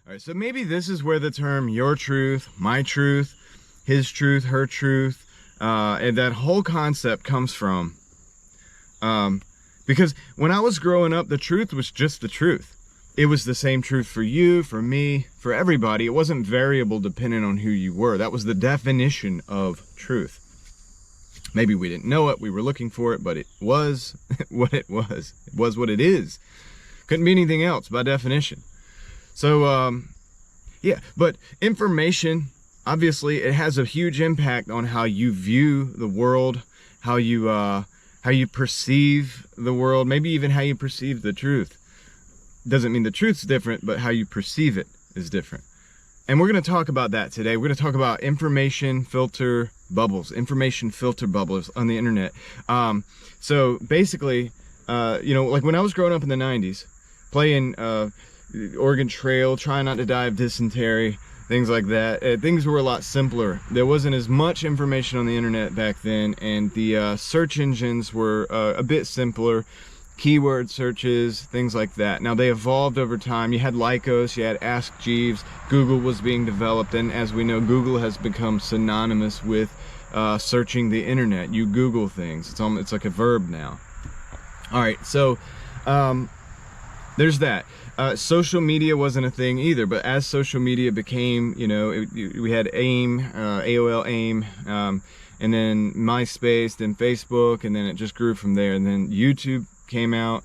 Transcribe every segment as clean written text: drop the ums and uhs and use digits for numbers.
All right, so maybe this is where the term your truth, my truth, his truth, her truth, and that whole concept comes from. Because when I was growing up, the truth was just the truth. It was the same truth for you, for me, for everybody. It wasn't variable depending on who you were. That was the definition of truth. Maybe we didn't know it, we were looking for it, but it was what it was. It was what it is. Couldn't be anything else by definition. So, yeah, but information, obviously, it has a huge impact on how you view the world, how you perceive the world, maybe even how you perceive the truth. Doesn't mean the truth's different, but how you perceive it is different. And we're going to talk about that today. We're going to talk about information filter bubbles on the internet. So basically, like when I was growing up in the 90s, playing Oregon Trail, trying not to die of dysentery, things like that, things were a lot simpler. There wasn't as much information on the internet back then, and the search engines were a bit simpler. Keyword searches, things like that. Now they evolved over time. You had Lycos, you had Ask Jeeves, Google was being developed, and as we know, Google has become synonymous with searching the internet. You Google things. It's like a verb now. All right, so there's that. Social media wasn't a thing either, but as social media became, we had AIM, AOL AIM, and then MySpace, then Facebook, and then it just grew from there, and then YouTube came out.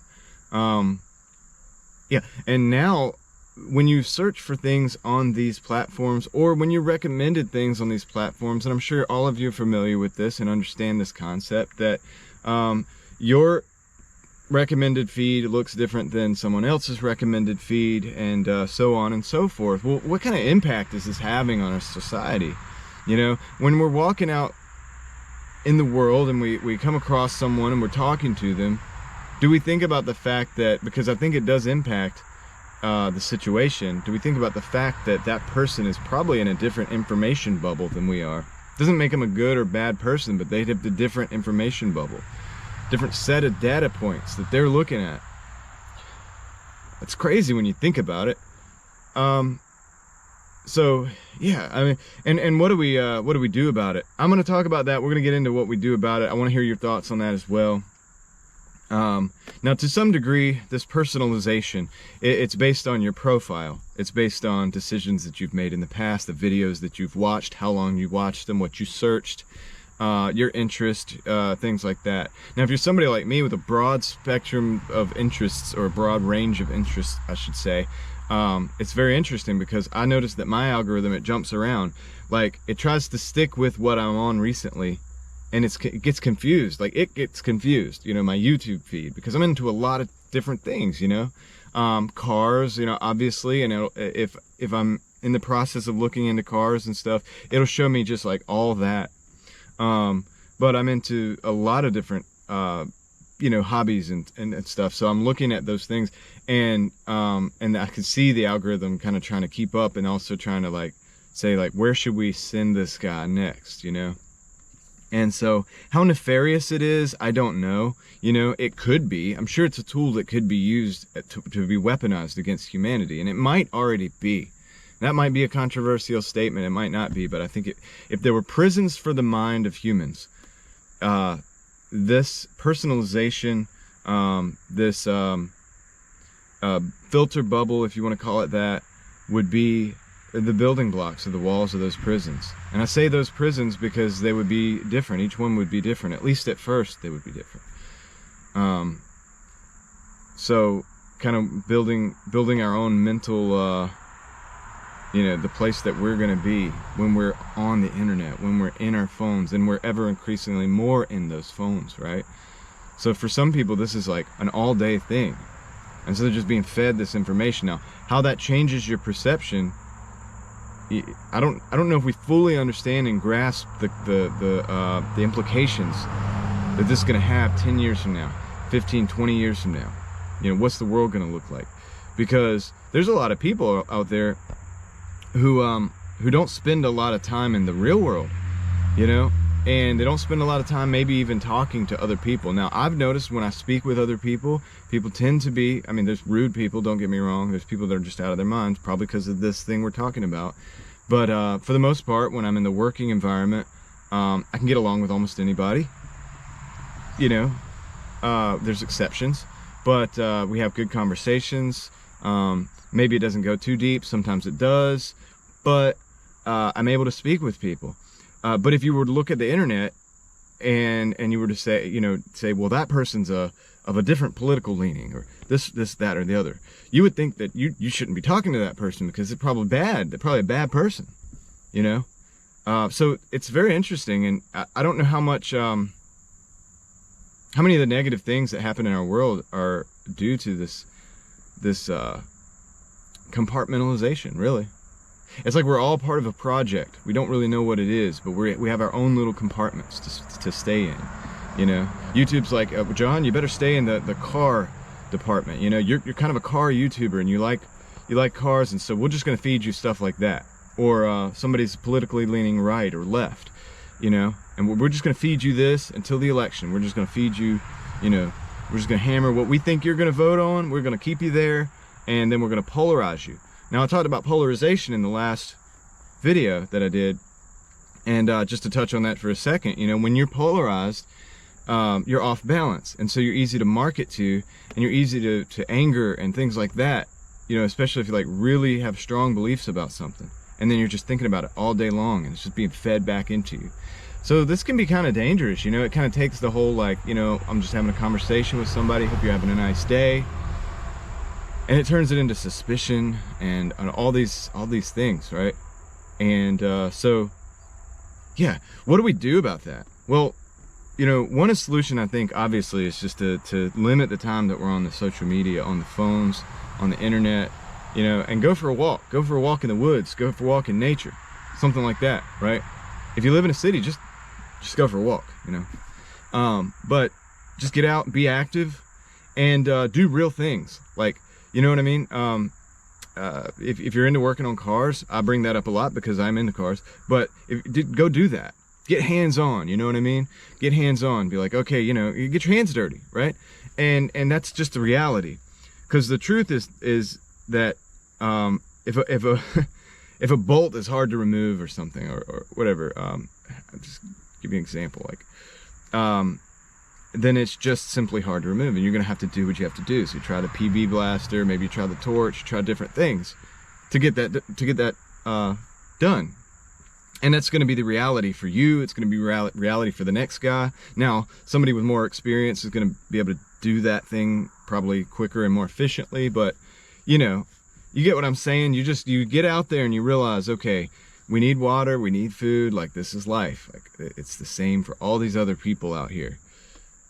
Yeah, and now when you search for things on these platforms, or when you're recommended things on these platforms, and I'm sure all of you are familiar with this and understand this concept, that your recommended feed looks different than someone else's recommended feed, and so on and so forth. Well, what kind of impact is this having on our society? When we're walking out in the world and we come across someone and we're talking to them, do we think about the fact that, because I think it does impact the situation, do we think about the fact that that person is probably in a different information bubble than we are? Doesn't make them a good or bad person, but they have the different information bubble, different set of data points that they're looking at. That's crazy when you think about it. So yeah, I mean, and what do we do about it? I'm going to talk about that. We're going to get into what we do about it. I want to hear your thoughts on that as well. Now, to some degree, this personalization, it's based on your profile. It's based on decisions that you've made in the past, the videos that you've watched, how long you watched them, what you searched, your interest, things like that. Now, if you're somebody like me with a broad spectrum of interests, or a broad range of interests, I should say, it's very interesting because I noticed that my algorithm, it jumps around. Like, it tries to stick with what I'm on recently, and it gets confused. Like, it gets confused, my YouTube feed, because I'm into a lot of different things, cars, obviously, and if I'm in the process of looking into cars and stuff, it'll show me just like all that. But I'm into a lot of different, hobbies and stuff. So I'm looking at those things, and I can see the algorithm kind of trying to keep up, and also trying to say where should we send this guy next, And so how nefarious it is, I don't know. It could be. I'm sure it's a tool that could be used to be weaponized against humanity, and it might already be. That might be a controversial statement. It might not be, but I think if there were prisons for the mind of humans, this personalization, this filter bubble, if you want to call it that, would be the building blocks of the walls of those prisons. And I say those prisons because they would be different. Each one would be different. At least at first, they would be different. So kind of building our own mental, the place that we're going to be when we're on the internet, when we're in our phones, and we're ever increasingly more in those phones, right? So for some people, this is like an all-day thing. And so they're just being fed this information. Now, how that changes your perception, I don't know if we fully understand and grasp the implications that this is going to have 10 years from now, 15, 20 years from now. What's the world going to look like? Because there's a lot of people out there who don't spend a lot of time in the real world. and they don't spend a lot of time maybe even talking to other people. Now, I've noticed when I speak with other people, people tend to be, I mean, there's rude people, don't get me wrong. There's people that are just out of their minds, probably because of this thing we're talking about. But for the most part, when I'm in the working environment, I can get along with almost anybody. You know, there's exceptions, but we have good conversations. Maybe it doesn't go too deep. Sometimes it does, but I'm able to speak with people. But if you were to look at the internet and you were to say, you know, well, that person's of a different political leaning, or this, that, or the other, you would think that you shouldn't be talking to that person because it's probably bad. They're probably a bad person, you know? So it's very interesting. And I don't know how much, how many of the negative things that happen in our world are due to this compartmentalization, really. It's like we're all part of a project. We don't really know what it is, but we have our own little compartments to stay in, you know? YouTube's like, John, you better stay in the car department. You know, you're kind of a car YouTuber, and you like cars, and so we're just gonna feed you stuff like that. Or somebody's politically leaning right or left, you know? And we're just gonna feed you this until the election. We're just gonna feed you, you know, we're just gonna hammer what we think you're gonna vote on. We're gonna keep you there, and then we're gonna polarize you. Now, I talked about polarization in the last video that I did, and just to touch on that for a second, you know, when you're polarized, you're off balance, and so you're easy to market to, and you're easy to anger and things like that, you know, especially if you like really have strong beliefs about something, and then you're just thinking about it all day long, and it's just being fed back into you. So this can be kind of dangerous, you know. It kind of takes the whole, like, you know, I'm just having a conversation with somebody, hope you're having a nice day, and it turns it into suspicion and all these things, right? And so yeah, what do we do about that? Well, you know, one solution, I think, obviously, is just to limit the time that we're on the social media, on the phones, on the internet, you know, and go for a walk. Go for a walk in the woods, go for a walk in nature, something like that, right? If you live in a city, just go for a walk, you know. But just get out, be active, and do real things. Like, you know what I mean? If you're into working on cars, I bring that up a lot because I'm into cars, but go do that. Get hands-on, you know what I mean? Get hands-on, be like, okay, you know, you get your hands dirty, right? And that's just the reality. Because the truth is that if a bolt is hard to remove or something, or whatever, I'll just give you an example, like, then it's just simply hard to remove, and you're gonna have to do what you have to do. So you try the PB blaster, maybe you try the torch, you try different things to get that done. And that's gonna be the reality for you. It's gonna be reality for the next guy. Now, somebody with more experience is gonna be able to do that thing probably quicker and more efficiently, but you know, you get what I'm saying? You get out there and you realize, okay, we need water, we need food, like, this is life. Like, it's the same for all these other people out here.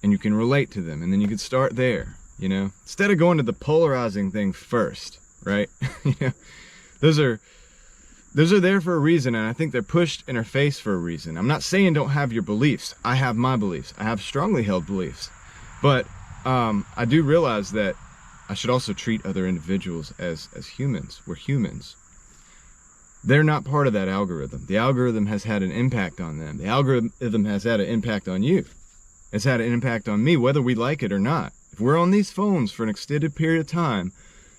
And you can relate to them, and then you can start there, you know, instead of going to the polarizing thing first, right? You know, those are there for a reason, and I think they're pushed in our face for a reason. I'm not saying don't have your beliefs. I have my beliefs. I have strongly held beliefs, but I do realize that I should also treat other individuals as humans. We're humans. They're not part of that algorithm. The algorithm has had an impact on them. The algorithm has had an impact on you. It's had an impact on me, whether we like it or not. If we're on these phones for an extended period of time,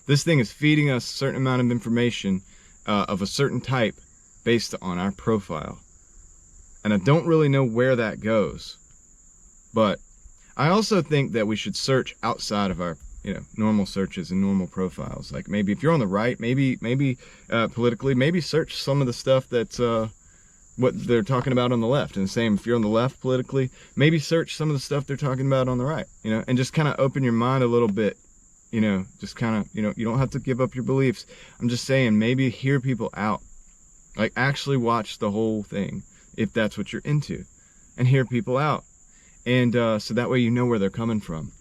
this thing is feeding us a certain amount of information of a certain type based on our profile. And I don't really know where that goes. But I also think that we should search outside of our, you know, normal searches and normal profiles. Like, maybe if you're on the right, maybe politically, maybe search some of the stuff that's what they're talking about on the left, and the same if you're on the left politically, maybe search some of the stuff they're talking about on the right, you know, and just kind of open your mind a little bit, you know, just kind of, you know, you don't have to give up your beliefs. I'm just saying, maybe hear people out, like, actually watch the whole thing if that's what you're into, and hear people out, and so that way you know where they're coming from,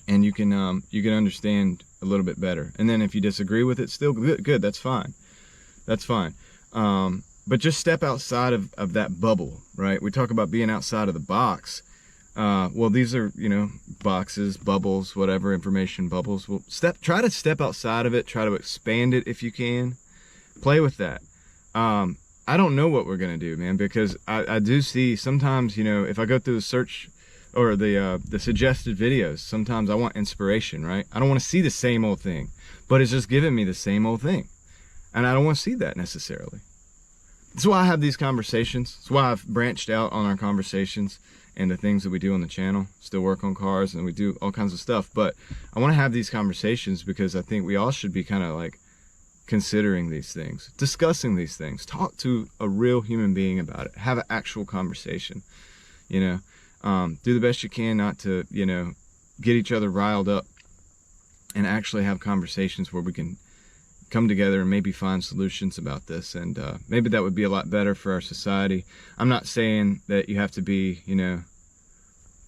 and you can understand a little bit better. And then if you disagree with it, still good, that's fine, but just step outside of that bubble, right? We talk about being outside of the box. Well, these are, you know, boxes, bubbles, whatever, information bubbles. Well, try to step outside of it, try to expand it if you can. Play with that. I I don't know what we're gonna do, man, because I do see sometimes, you know, if I go through the search or the suggested videos, sometimes I want inspiration, right? I don't want to see the same old thing, but it's just giving me the same old thing, and I don't want to see that necessarily. That's why I have these conversations. That's why I've branched out on our conversations and the things that we do on the channel. Still work on cars and we do all kinds of stuff, but I want to have these conversations because I think we all should be kind of like considering these things, discussing these things, talk to a real human being about it, have an actual conversation, you know, do the best you can not to, you know, get each other riled up, and actually have conversations where we can come together and maybe find solutions about this. And maybe that would be a lot better for our society. I'm not saying that you have to be, you know,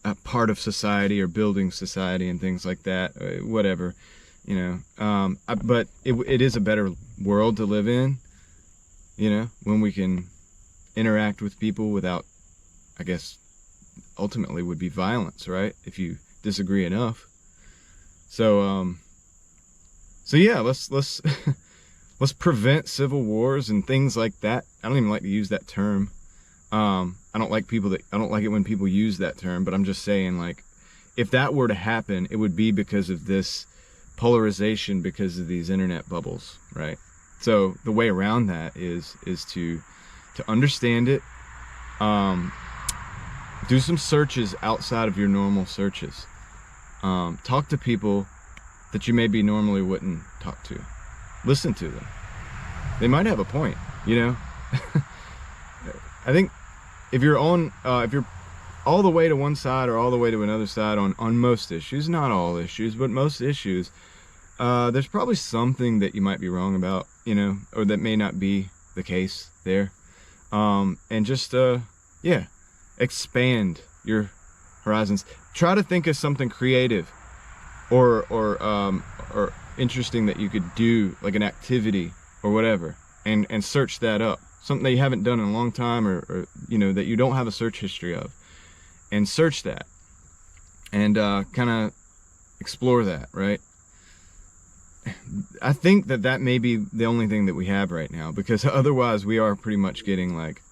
a part of society or building society and things like that, whatever, you know, but it is a better world to live in, you know, when we can interact with people without, I guess, ultimately would be violence, right? If you disagree enough. So yeah, let's let's prevent civil wars and things like that. I don't even like to use that term. I don't like it when people use that term, but I'm just saying, like, if that were to happen, it would be because of this polarization, because of these internet bubbles, right? So the way around that is to understand it, do some searches outside of your normal searches, talk to people that you maybe normally wouldn't talk to, listen to them. They might have a point, you know. I think if you're all the way to one side or all the way to another side on most issues, not all issues, but most issues, there's probably something that you might be wrong about, you know, or that may not be the case there. And just, yeah, expand your horizons. Try to think of something creative or interesting that you could do, like an activity or whatever, and search that up. Something that you haven't done in a long time, or you know, that you don't have a search history of, and search that and kind of explore that, right? I think that may be the only thing that we have right now, because otherwise we are pretty much getting like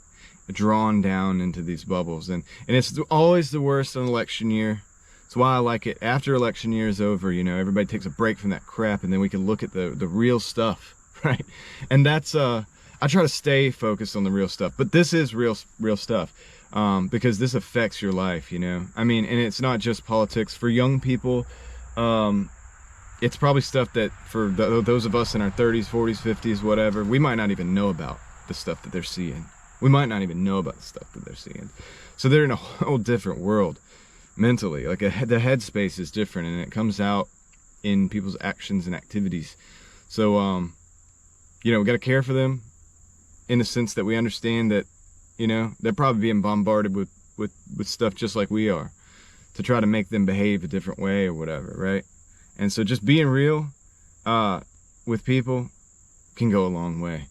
drawn down into these bubbles, and it's always the worst in election year. That's why I like it after election year is over, you know, everybody takes a break from that crap, and then we can look at the real stuff, right? And that's I try to stay focused on the real stuff, but this is real stuff, because this affects your life, you know. I mean, and it's not just politics. For young people, it's probably stuff that for those of us in our 30s, 40s, 50s, whatever, we might not even know about the stuff that they're seeing. We might not even know about the stuff that they're seeing. So they're in a whole different world mentally. Like the headspace is different, and it comes out in people's actions and activities. So, you know, we got to care for them, in the sense that we understand that, you know, they're probably being bombarded with stuff just like we are, to try to make them behave a different way or whatever, right? And so just being real with people can go a long way.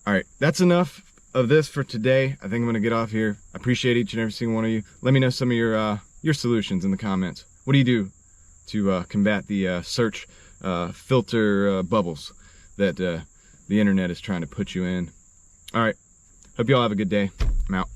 All right, that's enough of this for today. I think I'm gonna get off here. I appreciate each and every single one of you. Let me know some of your solutions in the comments. What do you do to combat the search filter bubbles that the internet is trying to put you in? All right, hope you all have a good day. I'm out.